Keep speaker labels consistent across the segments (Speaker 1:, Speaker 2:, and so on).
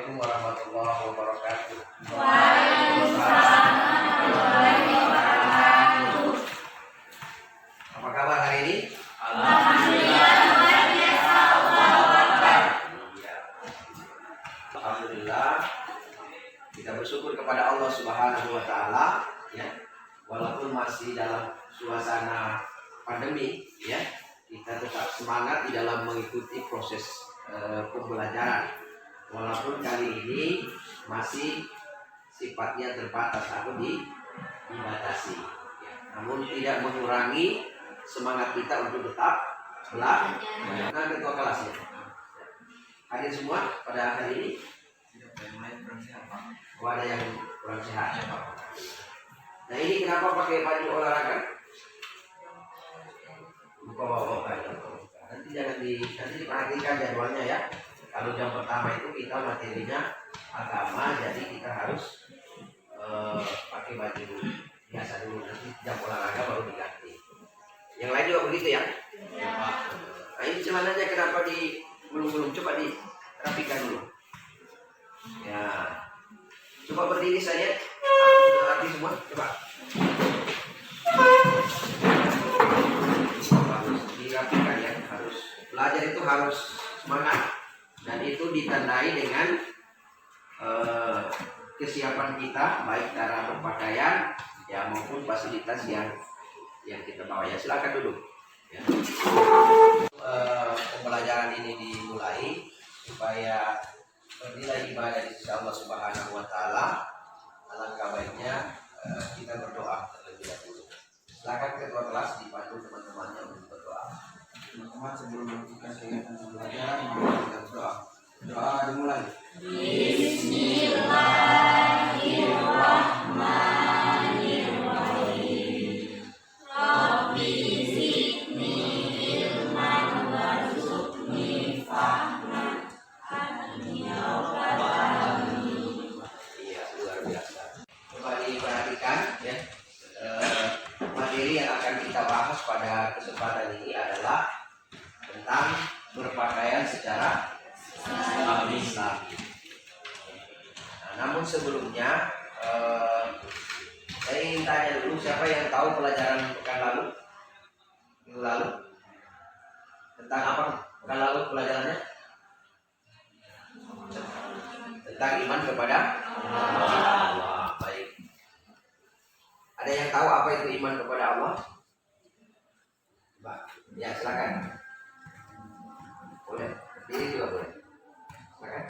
Speaker 1: Assalamualaikum warahmatullahi wabarakatuh.
Speaker 2: Waalaikumsalam warahmatullahi wabarakatuh.
Speaker 1: Apa kabar hari ini?
Speaker 2: Alhamdulillah luar biasa. Allahu Akbar.
Speaker 1: Iya. Alhamdulillah kita bersyukur kepada Allah Subhanahu wa taala ya. Walaupun masih dalam suasana pandemi ya, kita tetap semangat di dalam mengikuti proses pembelajaran. Walaupun kali ini masih sifatnya terbatas atau dibatasi ya. Namun tidak mengurangi semangat kita untuk tetap belajar. Nah, ketua kelasnya hadir semua pada hari ini. Oh, ada yang kurang sehat. Nah, ini kenapa pakai baju olahraga? Nanti nanti diperhatikan jadwalnya ya. Kalau jam pertama itu kita materinya agama, jadi kita harus pakai baju biasa dulu. Nanti jam olahraga baru diganti. Yang lain juga begitu ya? Ya. Nah, ini celananya kenapa belum coba dirapikan dulu. Ya. Coba berdiri saja. Rapi semua, coba. Harus dirapikan ya. Harus belajar itu harus semangat. Dan itu ditandai dengan kesiapan kita, baik cara berpakaian ya maupun fasilitas yang kita bawa ya. Silakan duduk. Ya. Pembelajaran ini dimulai supaya bernilai ibadah di sisi Allah Subhanahu wa taala. Alangkah baiknya kita berdoa terlebih dahulu. Silakan ketua kelas dipandu teman-temannya untuk berdoa. Teman-teman sebelum melakukan kegiatan pembelajaran kita berdoa. Doa dimulai.
Speaker 2: Bismillahirrahmanirrahim. Rabbi zidni ilman warzuqni fahman. Amin ya rabbal alamin.
Speaker 1: Iya, luar biasa. Coba diperhatikan ya. Materi yang akan kita bahas pada kesempatan ini adalah tentang berpakaian secara Islami. Nah, namun sebelumnya saya ingin tanya dulu, siapa yang tahu pelajaran pekan lalu? Minggu lalu? Tentang apa pekan lalu pelajarannya? Tentang iman kepada Allah. Baik. Ada yang tahu apa itu iman kepada Allah? Mbak, ya silakan. Boleh, berdiri juga boleh. Silakan.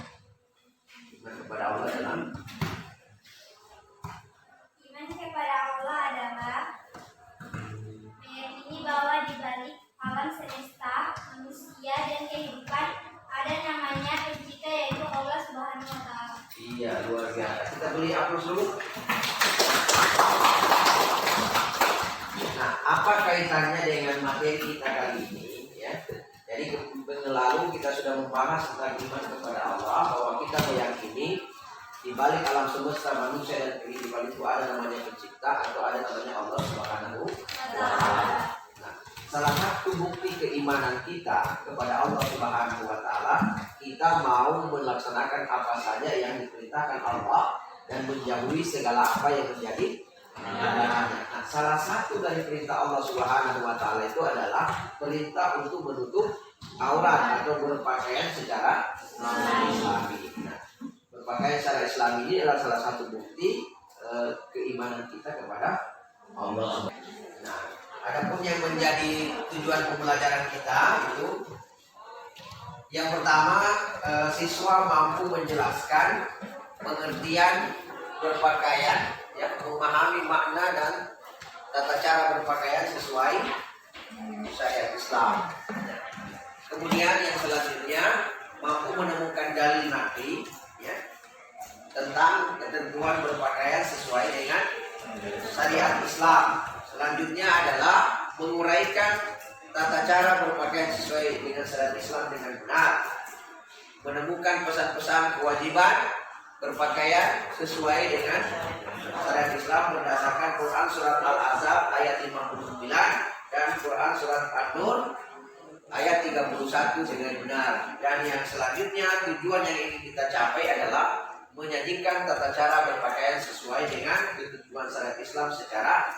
Speaker 1: Iman kepada Allah dalam
Speaker 3: Iman kepada Allah adalah meyakini bahwa di balik alam semesta, manusia dan kehidupan ada namanya pencipta yaitu Allah Subhanahu wa taala.
Speaker 1: Iya, luar biasa. Kita beli aplaus dulu. Nah, apa kaitannya dengan materi kita kali ini ya? Jadi minggu lalu kita sudah membahas tentang iman kepada Allah, bahwa kita meyakini di balik alam semesta manusia dan kehidupan itu ada namanya pencipta atau ada namanya Allah Subhanahu wa taala. Nah, salah satu bukti keimanan kita kepada Allah Subhanahu wa taala, kita mau melaksanakan apa saja yang diperintahkan Allah dan menjauhi segala apa yang menjadi larangannya. Nah, salah satu dari perintah Allah Subhanahu wa taala itu adalah perintah untuk menutup aurat atau berpakaian secara Islami. Nah, berpakaian secara Islami ini adalah salah satu bukti keimanan kita kepada Allah. Nah, adapun yang menjadi tujuan pembelajaran kita itu yang pertama, siswa mampu menjelaskan pengertian berpakaian, ya, memahami makna dan tata cara berpakaian sesuai syariat Islam. Kemudian yang selanjutnya mampu menemukan dalil nakli ya, tentang ketentuan berpakaian sesuai dengan syariat Islam. Selanjutnya adalah menguraikan tata cara berpakaian sesuai dengan syariat Islam dengan benar. Menemukan pesan-pesan kewajiban berpakaian sesuai dengan syariat Islam berdasarkan Quran surat Al-Ahzab ayat 59 dan Quran surat An-Nur ayat 31 dengan benar. Dan yang selanjutnya tujuan yang ingin kita capai adalah menyajikan tata cara berpakaian sesuai dengan ketentuan syariat Islam secara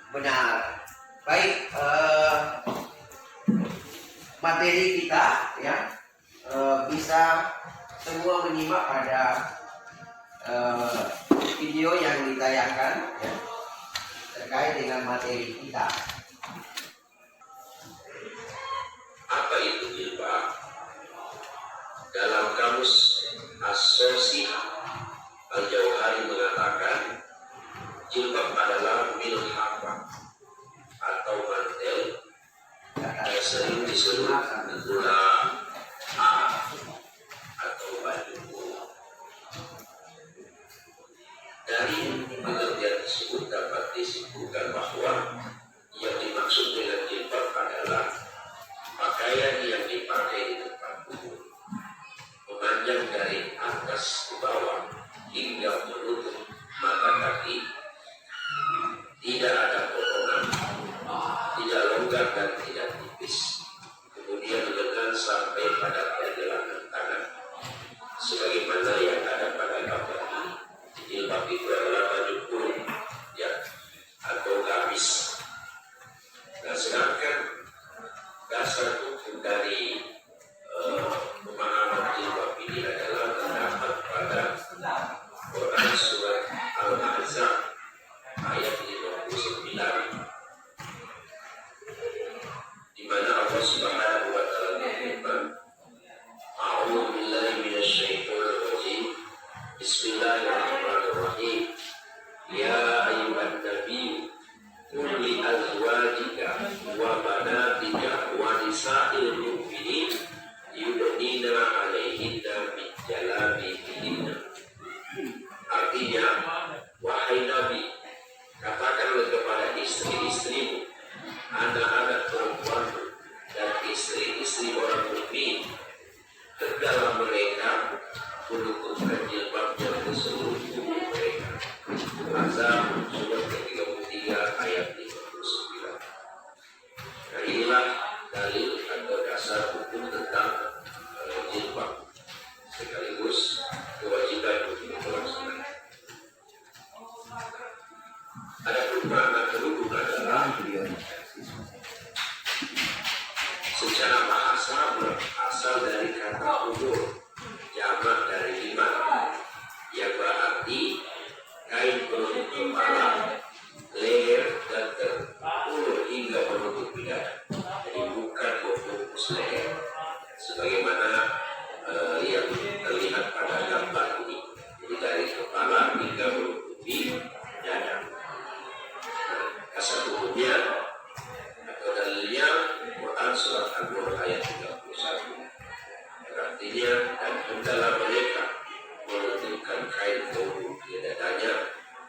Speaker 1: benar. Baik, materi kita ya bisa semua menyimak pada video yang ditayangkan ya, terkait dengan materi kita.
Speaker 4: Apa itu jilbab? Dalam kamus As-Sosi Al-Jauhari mengatakan jilbab adalah milhafah atau mantel yang sering disebut gula atau baju. Dari pengertian tersebut dapat disimpulkan bahwa yang dimaksud dengan jilbab adalah pakaian yang dipakai di tempat umum, memanjang dari atas ke bawah hingga menutup mata kaki, tidak ada potongan, tidak longgar dan tidak tipis, kemudian lengan sampai pada pergelangan tangan, sebagaimana yang ada pada gambar ini. Jilbab itu adalah baju kurung ya, atau gamis. Nah, sedangkan dasar hukum dari pemahaman jilbab ini adalah terdapat pada Quran surat Al-Ahzab ayat 59, di mana Allah Subhanahu wa taala berfirman, A'udzu billahi minasyaitonir rajim. Bismillahirrahmanirrahim. Ya ayyuhan nabiy qul li azwajika wa banatika wa nisa'il mu'minin yudnina 'alaihinna min jalabibihinna. Artinya, wahai Nabi, katakanlah kepada istri-istrimu, anak-anak perempuanmu, dan istri-istri orang mukmin, hendaklah mereka menutupkan jilbabnya ke seluruh tubuh mereka. Azab surat ke-33 ayat 59. Nah, inilah dalil atau dasar hukum tentang jilbab sekaligus kewajiban untuk melaksanakan. Adapun makna kerudung adalah secara bahasa berasal dari kata udur, jamak dari iman, yang berarti kain penutup kepala, leher, dan terulur hingga menutup dada. Jadi bukan membungkus leher, sebagaimana yang terlihat pada gambar ini. Jadi dari kepala hingga menutupi dada. Kasar hukumnya atau dalilnya Quran surat An-Nur ayat 31. Artinya, dan hendaklah mereka menutupkan kain pelindung di dadanya,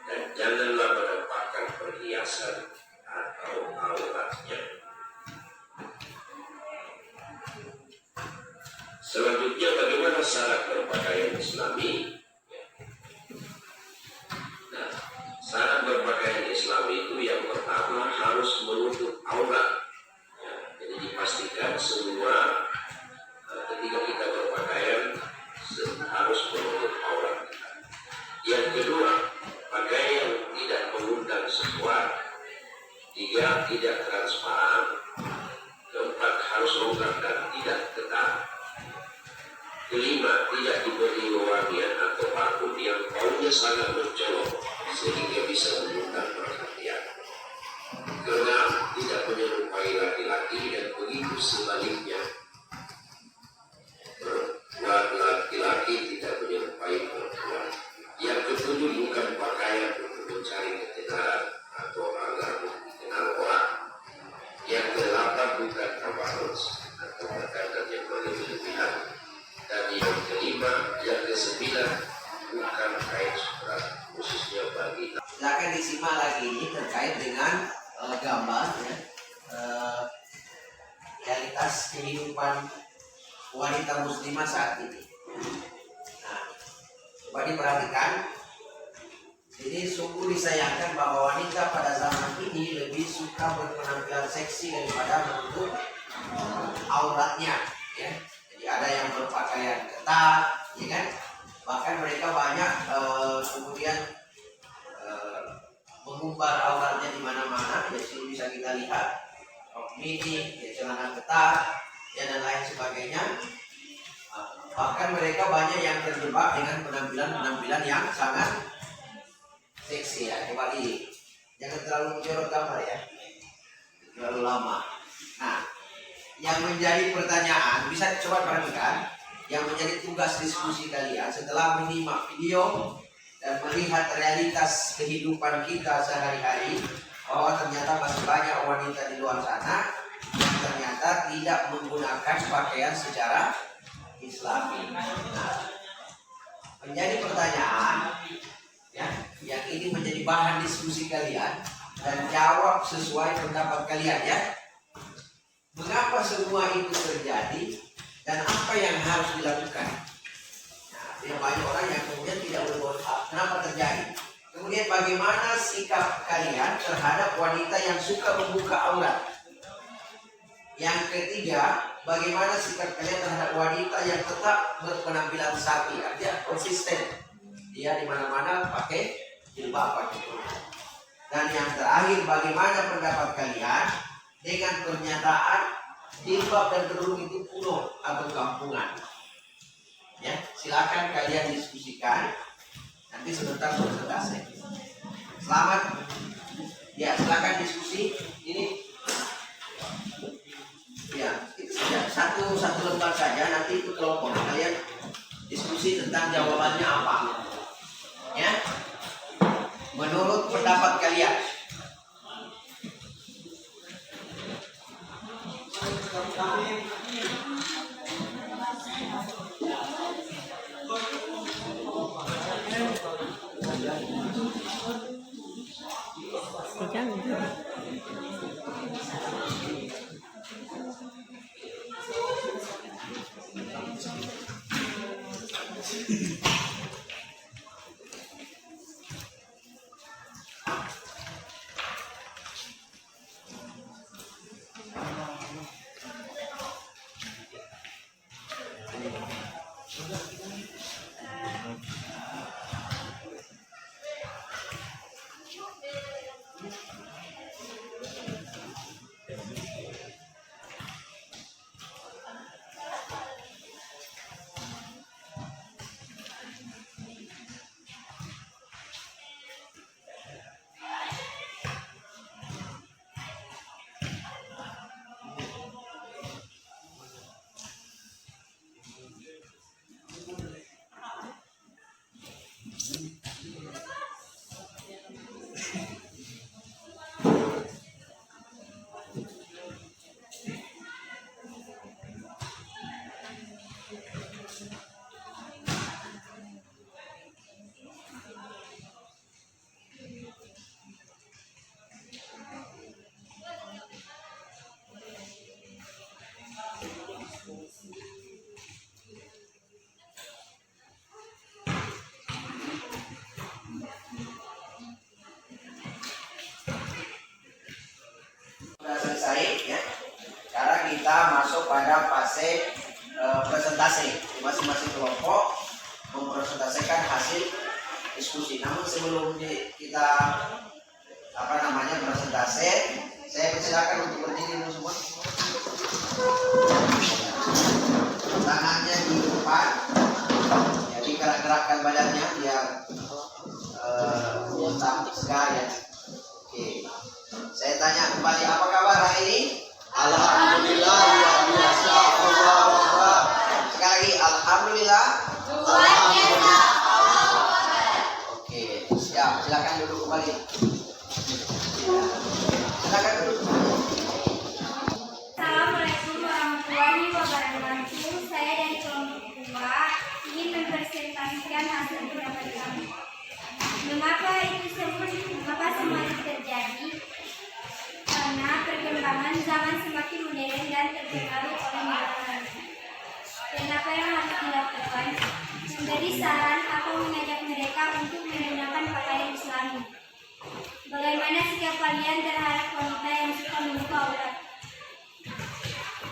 Speaker 4: dan janganlah menampakkan perhiasan atau auratnya. Selanjutnya, bagaimana syarat berpakaian Islami? Nah, syarat berpakaian Islami itu yang pertama harus menutup aurat. Ya, jadi dipastikan semua ketika kita berpakaian harus menutup aurat kita. Yang kedua, pakaian yang tidak mengundang syahwat. Tiga, tidak transparan. Keempat, harus longgar dan tidak ketat. Kelima, tidak diberi wewangian atau parfum yang baunya sangat mencolok sehingga bisa mengundang perhatian. Keenam, tidak menyerupai laki-laki dan begitu sebaliknya. Laki-laki tidak menyerupai perempuan. Yang ketujuh, bukan pakaian untuk mencari ketenaran atau agar dikenal orang. Yang kedelapan, bukan tabarruj atau pakaian yang berlebihan. Dan yang kelima, yang kesembilan, bukan kain sutra khususnya bagi.
Speaker 1: Silakan disimak lagi ini terkait dengan gambar ya, realitas kehidupan wanita muslimah saat ini. Nah, coba diperhatikan. Jadi sungguh disayangkan bahwa wanita pada zaman ini lebih suka berpenampilan seksi daripada menutup auratnya, ya. Jadi ada yang berpakaian ketat, ya kan? Bahkan mereka banyak kemudian mengumbar auratnya di mana-mana. Ya, sini bisa kita lihat rok mini, ya, celana ketat, ya, dan lain sebagainya. Bahkan mereka banyak yang terjebak dengan penampilan yang sangat seksi, ya. Coba lihat, jangan terlalu menyorot gambar, ya, terlalu lama. Nah, yang menjadi pertanyaan, bisa coba perhatikan, yang menjadi tugas diskusi kalian setelah menyimak video dan melihat realitas kehidupan kita sehari-hari, bahwa ternyata masih banyak wanita di luar sana yang ternyata tidak menggunakan pakaian secara Islami. Nah, menjadi pertanyaan, ya, yang ini menjadi bahan diskusi kalian dan jawab sesuai pendapat kalian, ya. Mengapa semua itu terjadi dan apa yang harus dilakukan? Nah, ada banyak orang yang kemudian tidak berdoa. Kenapa terjadi? Kemudian bagaimana sikap kalian terhadap wanita yang suka membuka aurat? Yang ketiga, bagaimana sikap kalian terhadap wanita yang tetap berpenampilan sapi, artinya konsisten, dia di mana-mana pakai jilbab, pakai kerudung. Dan yang terakhir, bagaimana pendapat kalian dengan pernyataan jilbab dan kerudung itu kuno atau kampungan? Ya, silakan kalian diskusikan. Nanti sebentar presentasi. Selamat. Ya, silakan diskusi. Ini. Ya, itu saja. Satu lembar saja. Nanti itu kelompok kalian diskusi tentang jawabannya apa. Ya, menurut pendapat kalian. Sudah selesai, ya. Sekarang kita masuk pada fase presentasi. Masing-masing kelompok mempresentasikan hasil diskusi. Namun sebelum kita presentasi, saya persilakan untuk berdiri dulu semua. Tangannya di depan, jadi gerak-gerakkan badannya biar tetap segar, ya. Oke. Saya tanya kembali, apa kabar hari ini?
Speaker 2: Alhamdulillah, luar biasa. Allahu Akbar.
Speaker 1: Sekali lagi, alhamdulillah.
Speaker 2: Luar biasa.
Speaker 1: Oke, siap. Silakan duduk kembali. Silakan duduk.
Speaker 3: Assalamualaikum warahmatullahi wabarakatuh. Saya dari kelompok 2 ingin mempresentasikan hasil pendapat kami. Mengapa semua itu terjadi? Karena perkembangan zaman semakin modern dan terpengaruh oleh teknologi. Dan apa yang harus dilakukan? Memberi saran atau mengajak mereka untuk menggunakan pakaian Islami. Bagaimana sikap kalian terhadap wanita yang suka membuka aurat?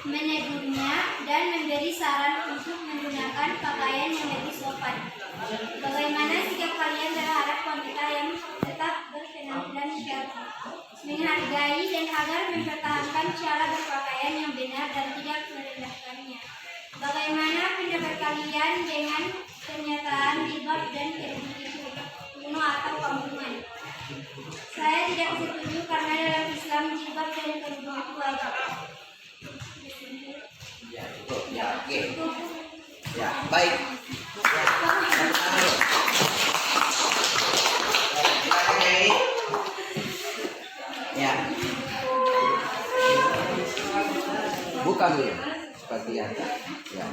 Speaker 3: menegurnya, dan memberi saran untuk menggunakan pakaian yang lebih sopan. Bagaimana sikap kalian terhadap wanita yang tetap berpenampilan syar'i, menghargai dan agar mempertahankan cara berpakaian yang benar dan tidak merendahkannya? Bagaimana pendapat kalian dengan pernyataan jilbab dan kerudung itu kuno atau kampungan? Saya tidak setuju karena dalam Islam jilbab dan kerudung itu wajib.
Speaker 1: Ya, cukup. Ya, oke. Ya, baik. Ya, silakan Nyai. Ya. Bukan dulu. Seperti yang ya.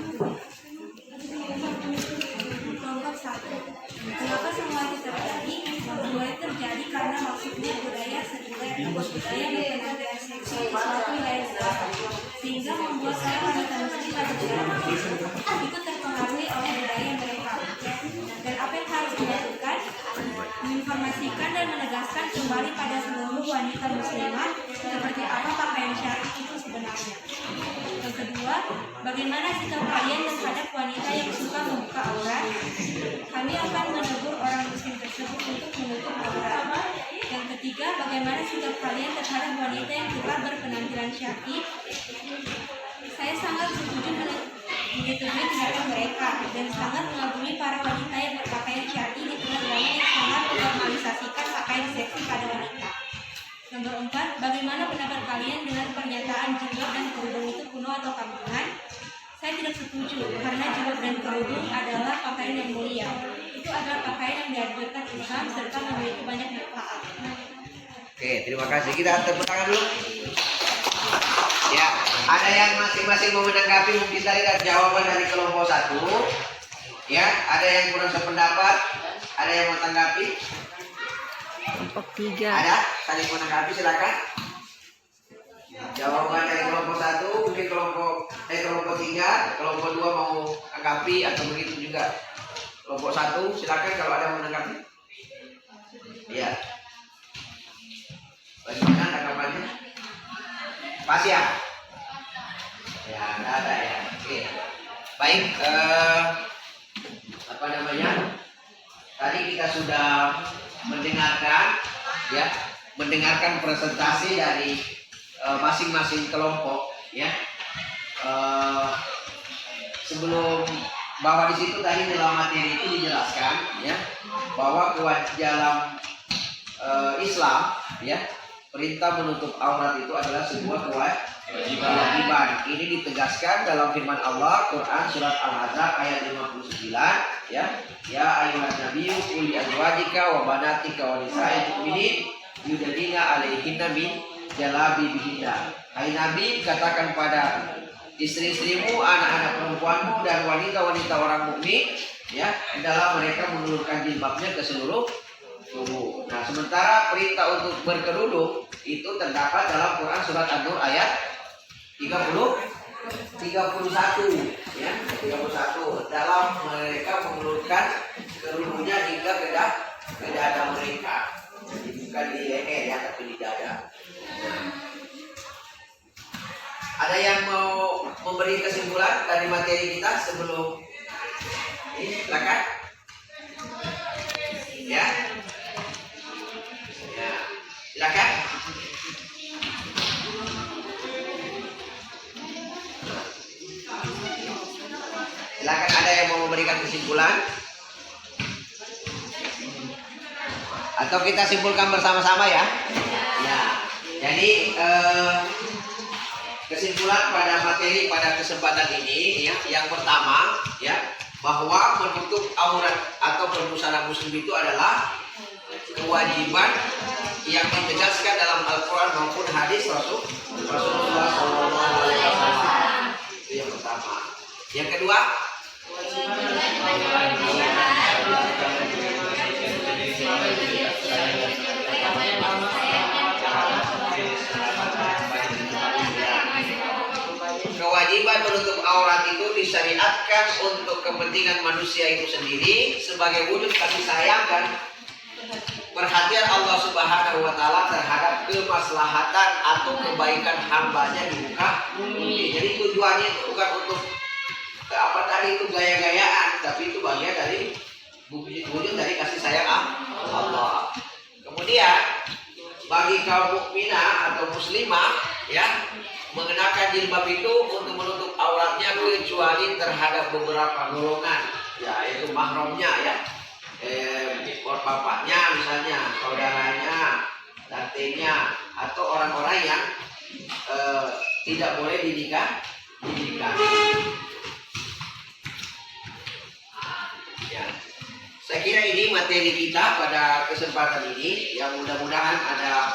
Speaker 3: Kelompok 1. Kenapa semua itu terjadi? Mulai terjadi karena maksudnya budaya sekuler atau budaya berpenampilan seksi di suatu wilayah Islam, sehingga membuat para wanita muslim pada zaman itu terpengaruhi oleh budaya mereka. Dan apa yang harus dilakukan? Menginformasikan dan menegaskan kembali pada seluruh wanita muslimah seperti apa pakaian syar'i itu sebenarnya. Yang kedua, bagaimana sikap kalian terhadap wanita yang suka membuka aurat? Kami akan menegur orang muslim tersebut untuk menutup aurat. Yang ketiga, bagaimana sikap kalian terhadap wanita yang suka berpenampilan syar'i? Saya sangat setuju menyetujui tindakan mereka dan sangat mengagumi para wanita yang berpakaian syar'i di tengah zaman yang sangat menormalisasikan pakaian seksi pada wanita. Nomor 4, bagaimana pendapat kalian dengan pernyataan jilbab dan kerudung itu kuno atau kampungan? Saya tidak setuju karena jilbab dan kerudung adalah pakaian yang mulia. Itu adalah pakaian yang dianjurkan Islam serta memiliki banyak manfaat.
Speaker 1: Oke, terima kasih. Kita tepuk tangan dulu. Ya, ada yang masing-masing mau menanggapi, mungkin tadi ada jawaban dari kelompok 1. Ya, ada yang kurang sependapat, ada yang mau tanggapi.
Speaker 5: Kelompok 3.
Speaker 1: Ada? Tadi mau menanggapi, silakan. Jawaban dari kelompok 1, mungkin kelompok 3, kelompok 2 mau tanggapi atau begitu juga. Kelompok 1, silakan kalau ada yang mau menanggapi. Iya. Bagaimana tanggapannya? Pas ya? Ya, nggak ada ya. Oke. Baik, apa namanya? Tadi kita sudah mendengarkan presentasi dari masing-masing kelompok, ya. Sebelum bahwa di situ tadi dalam materi itu dijelaskan, ya, bahwa dalam Islam, ya, perintah menutup aurat itu adalah sebuah kewajiban. Ini ditegaskan dalam firman Allah, Quran surat Al-Ahzab ayat 59, ya. Ya ayyuhan nabiyyu qul li azwajika wa banatika wa nisa'il mu'minin yudnina 'alaihinna min jalabibihinna. Hai Nabi, katakan pada istri-istrimu, anak-anak perempuanmu dan wanita-wanita orang mukmin, ya, hendaklah mereka menurunkan jilbabnya ke seluruh tubuh. Nah, sementara perintah untuk berkerudung itu terdapat dalam Quran surat An-Nur ayat 31, ya, 31. Dalam mereka menurunkan kerudungnya hingga ke dada mereka. Jadi bukan di leher, ya, tapi di dada. Nah, ada yang mau memberi kesimpulan dari materi kita sebelum ini? Silakan. Ya. Ya, silakan. Silakan, ada yang mau memberikan kesimpulan? Atau kita simpulkan bersama-sama ya? Ya. Jadi kesimpulan pada materi pada kesempatan ini, ya, yang pertama, ya, bahwa menutup aurat atau berbusana muslim itu adalah kewajiban yang ditegaskan dalam Al-Quran maupun hadis Rasulullah SAW. Itu yang pertama. Yang kedua, kewajiban menutup aurat itu disyariatkan untuk kepentingan manusia itu sendiri sebagai wujud kasih sayang dan perhatian Allah Subhanahu wa taala terhadap kemaslahatan atau kebaikan hambanya di muka bumi. Jadi tujuannya itu bukan untuk apa tadi itu gaya-gayaan, tapi itu bagian dari wujud dari kasih sayang Allah. Kemudian bagi kaum mukminah atau muslimah ya, mengenakan jilbab itu untuk menutup auratnya kecuali terhadap beberapa golongan, ya yaitu mahramnya ya, bapaknya misalnya, saudaranya, tantenya, atau orang-orang yang tidak boleh dinikahi. Ya. Saya kira ini materi kita pada kesempatan ini, yang mudah-mudahan ada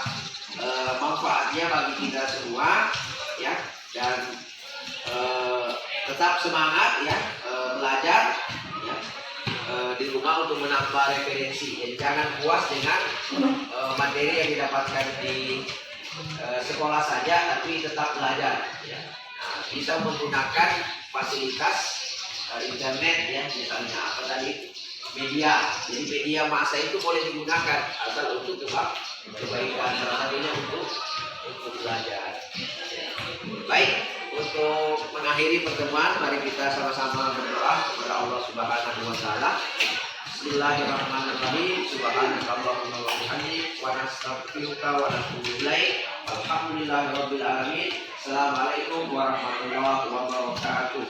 Speaker 1: manfaatnya bagi kita semua ya, dan tetap semangat ya, belajar ya, di rumah untuk menambah referensi. Jadi jangan puas dengan materi yang didapatkan di sekolah saja, tapi tetap belajar ya. Nah, bisa menggunakan fasilitas internet ya, misalnya apa tadi, media. Jadi media massa itu boleh digunakan asal untuk kebaikan, salah satunya untuk belajar. Baik, untuk mengakhiri pertemuan, mari kita sama-sama berdoa kepada Allah Subhanahu wa taala. Bismillahirrahmanirrahim. Subhanakallahumma wa bihamdik wa nastaghfiruka wa natubu ilaik. Alhamdulillahirabbil alamin. Assalamualaikum warahmatullahi wabarakatuh.